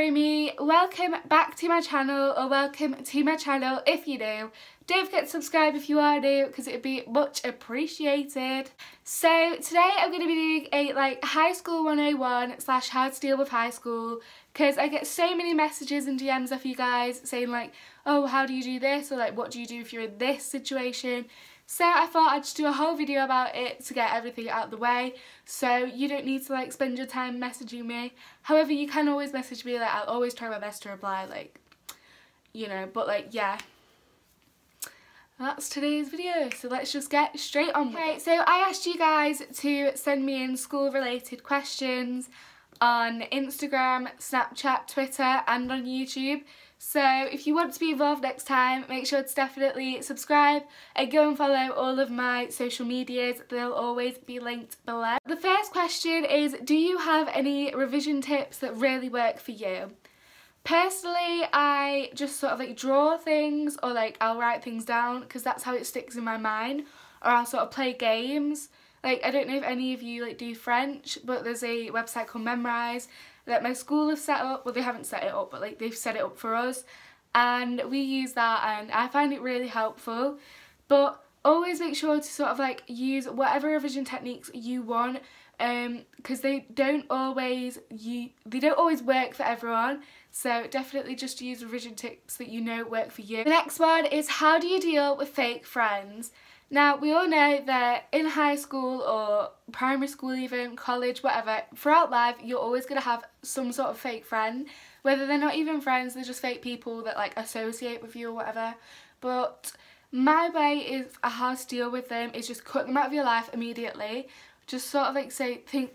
Romy, welcome back to my channel, or welcome to my channel if you're new. Don't forget to subscribe if you are new because it would be much appreciated. So today I'm going to be doing a high school 101 / how to deal with high school, because I get so many messages and DMs off you guys saying like, oh, how do you do this, or like what do you do if you're in this situation. So I thought I'd just do a whole video about it to get everything out of the way, so you don't need to like spend your time messaging me. However, you can always message me, like I'll always try my best to reply, like, you know, but like, yeah. That's today's video, so let's just get straight on with it. So I asked you guys to send me in school related questions on Instagram, Snapchat, Twitter and on YouTube. So if you want to be involved next time, make sure to definitely subscribe and go and follow all of my social medias. They'll always be linked below. The first question is, do you have any revision tips that really work for you? Personally, I just sort of like draw things, or like I'll write things down because that's how it sticks in my mind, or I'll sort of play games. Like, I don't know if any of you like do French, but there's a website called Memrise that my school have set up. Well, they haven't set it up, but like they've set it up for us, and we use that and I find it really helpful. But always make sure to sort of like use whatever revision techniques you want, because they don't always work for everyone. So definitely just use revision tips that you know work for you. The next one is, how do you deal with fake friends? Now, we all know that in high school or primary school, even college, whatever, throughout life you're always going to have some sort of fake friend. Whether they're not even friends, they're just fake people that like associate with you or whatever. But my way is how to deal with them is just cut them out of your life immediately. Just sort of like think,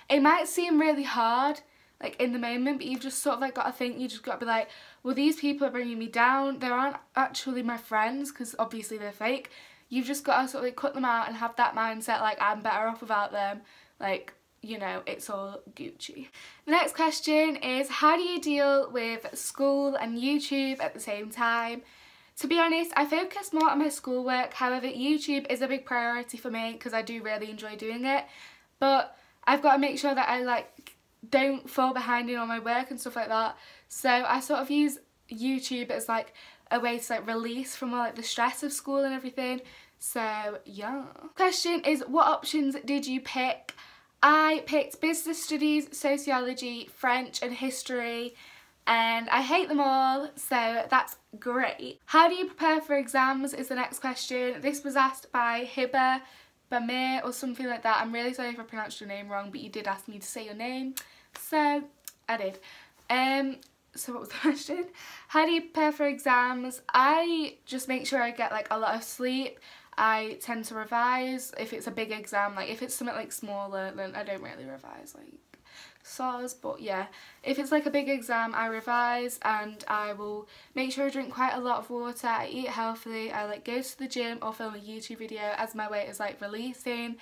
it might seem really hard like in the moment, but you've just sort of like got to think, you just got to be like, well, these people are bringing me down, they aren't actually my friends because obviously they're fake. You've just got to sort of like cut them out and have that mindset like, I'm better off without them, like, you know, it's all Gucci. The next question is, how do you deal with school and YouTube at the same time? To be honest, I focus more on my schoolwork, however YouTube is a big priority for me because I do really enjoy doing it, but I've got to make sure that I like don't fall behind in all my work and stuff like that. So I sort of use YouTube as like a way to like release from all like the stress of school and everything. So yeah. Question is, what options did you pick? I picked business studies, sociology, French and history, and I hate them all, so that's great. How do you prepare for exams is the next question. This was asked by Hiba Bamir or something like that. I'm really sorry if I pronounced your name wrong, but you did ask me to say your name, so I did. So what was the question? How do you prepare for exams? I just make sure I get like a lot of sleep. I tend to revise if it's a big exam. Like if it's something like smaller, then I don't really revise like SARS, but yeah, if it's like a big exam, I revise, and I will make sure I drink quite a lot of water, I eat healthily, I like go to the gym or film a YouTube video as my way is like releasing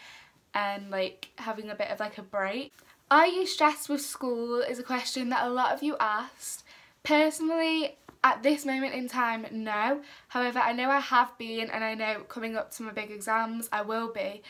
and like having a bit of like a break. Are you stressed with school is a question that a lot of you asked. Personally, at this moment in time, no. However, I know I have been, and I know coming up to my big exams I will be.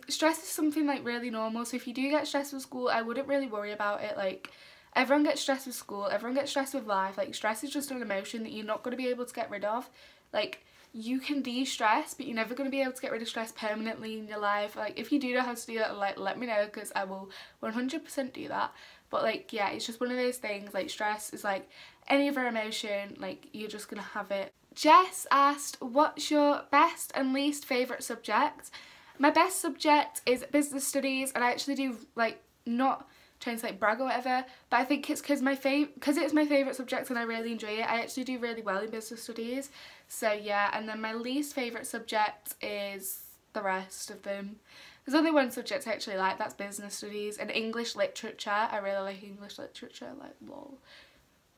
Stress is something like really normal, so if you do get stressed with school, I wouldn't really worry about it. Like, everyone gets stressed with school, everyone gets stressed with life. Like, stress is just an emotion that you're not going to be able to get rid of. Like, you can de-stress, but you're never going to be able to get rid of stress permanently in your life. Like, if you do know how to do that, like, let me know, because I will 100% do that. But like, yeah, it's just one of those things. Like, stress is like any other emotion, like you're just gonna have it. Jess asked, what's your best and least favourite subject? My best subject is business studies, and I actually do like, not trying to like brag or whatever, but I think it's because it's my favourite subject and I really enjoy it. I actually do really well in business studies, so yeah. And then my least favourite subject is the rest of them. There's only one subject I actually like, that's business studies, and English literature. I really like English literature, like lol.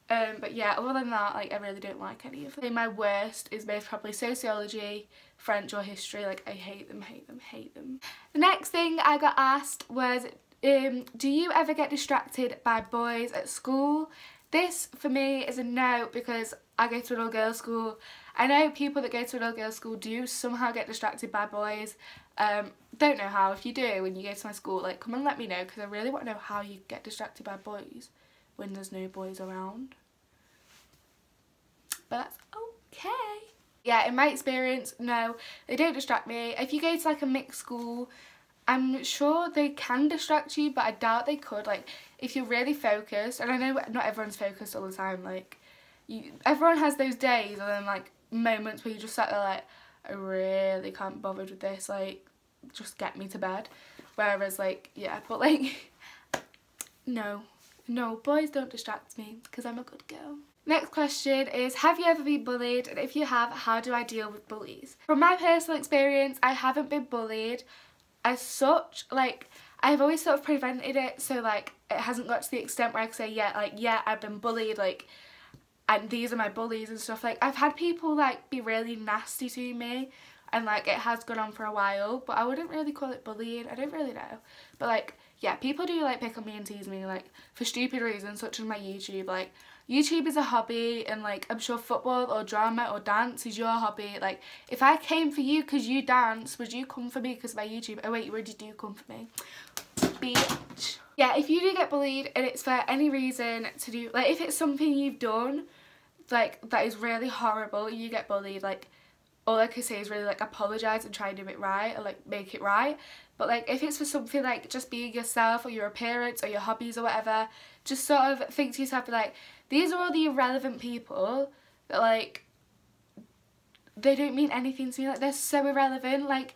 But yeah, other than that, like I really don't like any of them. My worst is most probably sociology, French or history. Like I hate them, hate them, hate them. The next thing I got asked was, do you ever get distracted by boys at school? This for me is a no, because I go to an all-girls school. I know people that go to an all-girls school do somehow get distracted by boys. Don't know how. If you do when you go to my school, like come and let me know, because I really want to know how you get distracted by boys. when there's no boys around. But that's okay. Yeah, in my experience, no, they don't distract me. If you go to like a mixed school, I'm sure they can distract you, but I doubt they could. Like, if you're really focused, and I know not everyone's focused all the time, like, everyone has those days and then like moments where you just sat there like, I really can't be bothered with this, like, just get me to bed. Whereas like, yeah, but like, no, boys don't distract me because I'm a good girl. Next question is, have you ever been bullied, and if you have, how do I deal with bullies? From my personal experience, I haven't been bullied as such. Like, I've always sort of prevented it, so like it hasn't got to the extent where I can say, yeah, like, yeah, I've been bullied, like, and these are my bullies and stuff. Like, I've had people like be really nasty to me, and like it has gone on for a while, but I wouldn't really call it bullying. I don't really know, but like, yeah, people do like pick on me and tease me like for stupid reasons, such as my YouTube. Like, YouTube is a hobby, and like, I'm sure football or drama or dance is your hobby. Like, if I came for you because you dance, would you come for me because of my YouTube? Oh wait, you already do come for me, bitch. Yeah, if you do get bullied and it's for any reason to do, like, if it's something you've done like that is really horrible, you get bullied, like, all I can say is really like apologise and try and do it right, or like make it right. But like, if it's for something like just being yourself or your appearance or your hobbies or whatever, just sort of think to yourself like, these are all the irrelevant people that like, they don't mean anything to me, like, they're so irrelevant, like,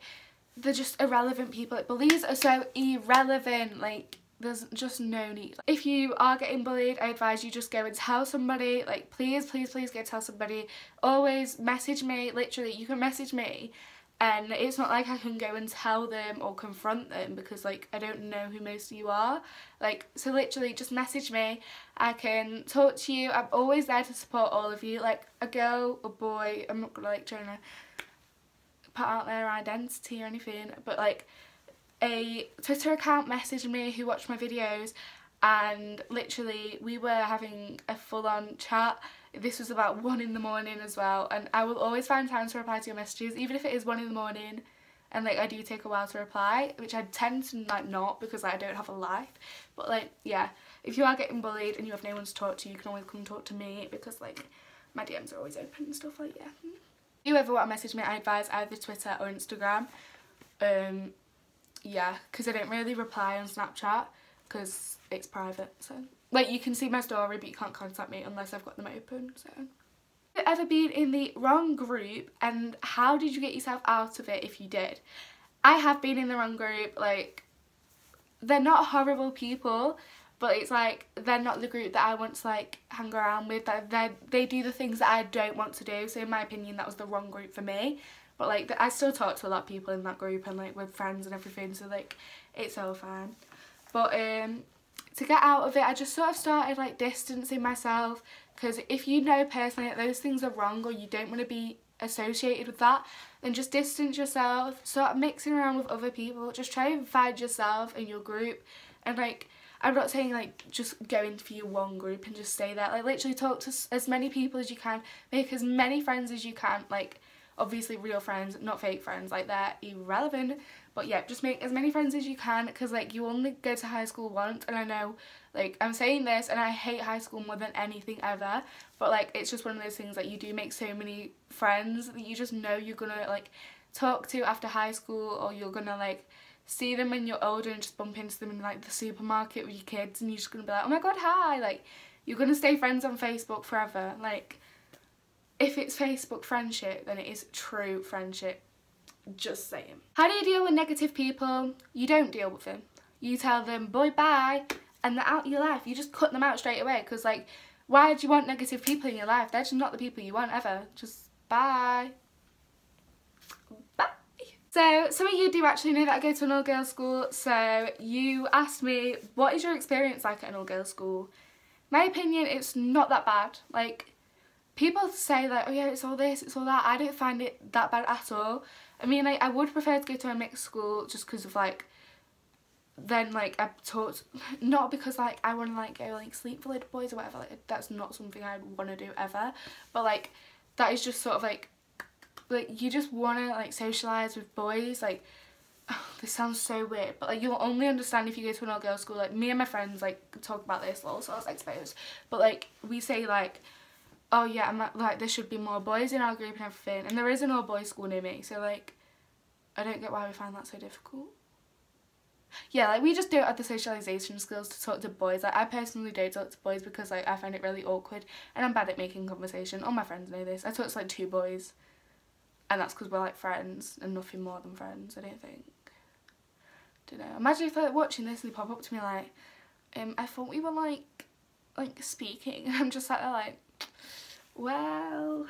they're just irrelevant people. Like, bullies are so irrelevant, like, there's just no need. If you are getting bullied, I advise you just go and tell somebody. Like, please, please, please go tell somebody. Always message me. Literally, you can message me, and it's not like I can go and tell them or confront them, because like, I don't know who most of you are. Like, so literally just message me. I can talk to you. I'm always there to support all of you, like a girl, a boy. I'm not gonna like trying to put out their identity or anything, but like, a Twitter account messaged me who watched my videos, and literally we were having a full-on chat. This was about 1 in the morning as well, and I will always find time to reply to your messages, even if it is 1 in the morning and like I do take a while to reply, which I tend to like not, because like, I don't have a life. But like, yeah, if you are getting bullied and you have no one to talk to, you can always come talk to me, because like, my DMs are always open and stuff like, yeah. If you ever want to message me, I advise either Twitter or Instagram. Yeah, because I don't really reply on Snapchat because it's private, so like, you can see my story but you can't contact me unless I've got them open. So, have you ever been in the wrong group, and how did you get yourself out of it if you did? I have been in the wrong group. Like, they're not horrible people, but it's like, they're not the group that I want to like hang around with. They do the things that I don't want to do, so in my opinion that was the wrong group for me. But like, I still talk to a lot of people in that group, and like with friends and everything, so like, it's all fine. But to get out of it, I just sort of started like distancing myself, because if you know personally that those things are wrong, or you don't want to be associated with that, then just distance yourself, start mixing around with other people, just try and find yourself in your group. And like, I'm not saying like just go into your one group and just stay there, like literally talk to as many people as you can, make as many friends as you can, like, obviously real friends, not fake friends, like, they're irrelevant. But yeah, just make as many friends as you can, because like, you only go to high school once. And I know, like, I'm saying this and I hate high school more than anything ever, but like, it's just one of those things that you do make so many friends that you just know you're gonna like talk to after high school, or you're gonna like see them when you're older and just bump into them in like the supermarket with your kids, and you're just gonna be like, oh my god, hi. Like, you're gonna stay friends on Facebook forever. Like, if it's Facebook friendship, then it is true friendship. Just saying. How do you deal with negative people? You don't deal with them. You tell them boy bye, and they're out of your life. You just cut them out straight away, because like, why do you want negative people in your life? They're just not the people you want ever. Just bye. Bye. So some of you do actually know that I go to an all-girls school, so you asked me, what is your experience like at an all-girls school? My opinion, it's not that bad. Like, people say like, oh yeah, it's all this, it's all that. I don't find it that bad at all. I mean, like, I would prefer to go to a mixed school just because of like, then like, I've taught, not because like I want to like go like sleep with boys or whatever, like that's not something I want to do ever, but like, that is just sort of like you just want to like socialise with boys. Like, this sounds so weird, but like you'll only understand if you go to an all-girls school. Like me and my friends like talk about this also, I suppose, but like we say like, oh yeah, like there should be more boys in our group and everything, and there is an all-boys school near me, so like I don't get why we find that so difficult. Yeah, like we just don't have the socialisation skills to talk to boys. Like I personally don't talk to boys because like I find it really awkward, and I'm bad at making conversation. All my friends know this. I talk to like 2 boys, and that's because we're like friends and nothing more than friends, I don't think. Don't know. Imagine if they're like, watching this and they pop up to me like, I thought we were like speaking, and I'm just sat there like, well,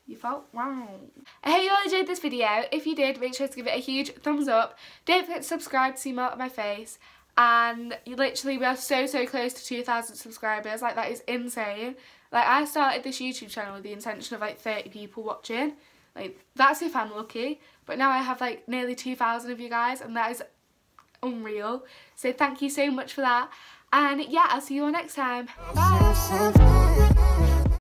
you felt wrong. I hope you all enjoyed this video. If you did, make sure to give it a huge thumbs up. Don't forget to subscribe to see more of my face. And we are so close to 2,000 subscribers. Like that is insane. Like I started this YouTube channel with the intention of like 30 people watching. Like that's if I'm lucky. But now I have like nearly 2,000 of you guys, and that is unreal. So thank you so much for that. And yeah, I'll see you all next time. Bye.